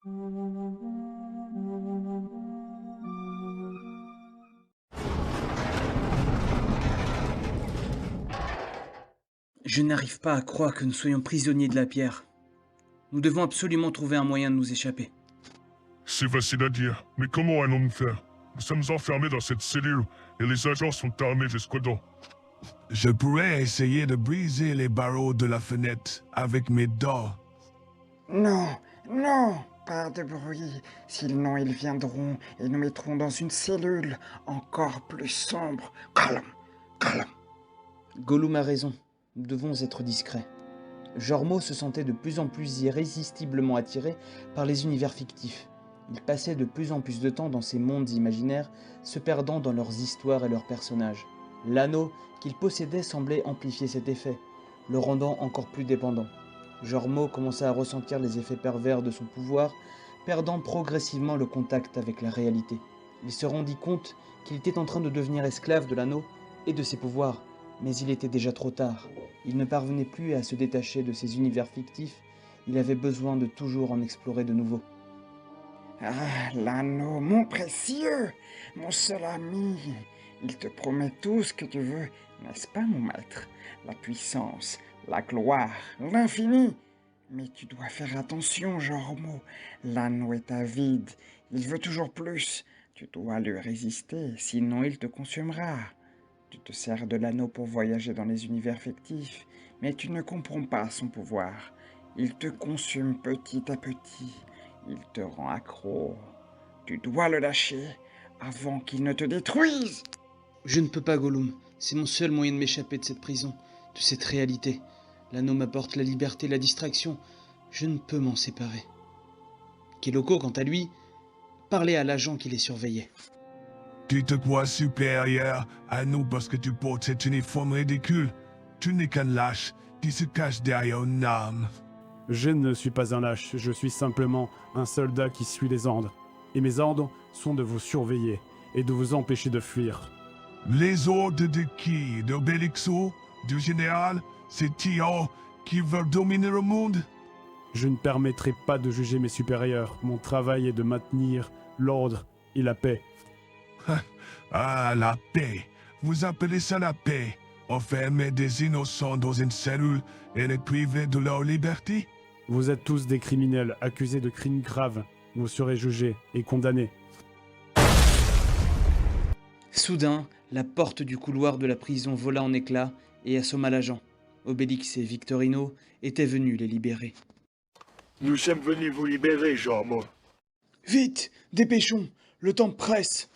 Je n'arrive pas à croire que nous soyons prisonniers de la pierre. Nous devons absolument trouver un moyen de nous échapper. C'est facile à dire, mais comment allons-nous faire? Nous sommes enfermés dans cette cellule et les agents sont armés jusqu'aux dents. Je pourrais essayer de briser les barreaux de la fenêtre avec mes dents. Non, non, pas de bruit. Sinon ils viendront et nous mettront dans une cellule encore plus sombre. Calme, calme. Gollum a raison, nous devons être discrets. Jormo se sentait de plus en plus irrésistiblement attiré par les univers fictifs. Il passait de plus en plus de temps dans ces mondes imaginaires, se perdant dans leurs histoires et leurs personnages. L'anneau qu'il possédait semblait amplifier cet effet, le rendant encore plus dépendant. Jormo commença à ressentir les effets pervers de son pouvoir, perdant progressivement le contact avec la réalité. Il se rendit compte qu'il était en train de devenir esclave de l'anneau et de ses pouvoirs, mais il était déjà trop tard. Il ne parvenait plus à se détacher de ces univers fictifs, il avait besoin de toujours en explorer de nouveaux. Ah, l'anneau, mon précieux, mon seul ami. Il te promet tout ce que tu veux, n'est-ce pas, mon maître? La puissance, la gloire, l'infini. Mais tu dois faire attention, Jormo. L'anneau est avide, il veut toujours plus. Tu dois lui résister, sinon il te consumera. Tu te sers de l'anneau pour voyager dans les univers fictifs, mais tu ne comprends pas son pouvoir. Il te consume petit à petit. Il te rend accro. Tu dois le lâcher avant qu'il ne te détruise. Je ne peux pas, Gollum. C'est mon seul moyen de m'échapper de cette prison, de cette réalité. L'anneau m'apporte la liberté, la distraction. Je ne peux m'en séparer. Keloko, quant à lui, parlait à l'agent qui les surveillait. Tu te crois supérieur à nous parce que tu portes cet uniforme ridicule. Tu n'es qu'un lâche qui se cache derrière une arme. Je ne suis pas un lâche, je suis simplement un soldat qui suit les ordres. Et mes ordres sont de vous surveiller et de vous empêcher de fuir. Les ordres de qui? D'Obélixo? Du général? C'est Tio qui veut dominer le monde? Je ne permettrai pas de juger mes supérieurs. Mon travail est de maintenir l'ordre et la paix. Ah, la paix. Vous appelez ça la paix? Enfermer des innocents dans une cellule et les priver de leur liberté? Vous êtes tous des criminels accusés de crimes graves. Vous serez jugés et condamnés. Soudain, la porte du couloir de la prison vola en éclats et assomma l'agent. Obélix et Victorino étaient venus les libérer. Nous sommes venus vous libérer, Jormo. Vite, dépêchons, le temps presse.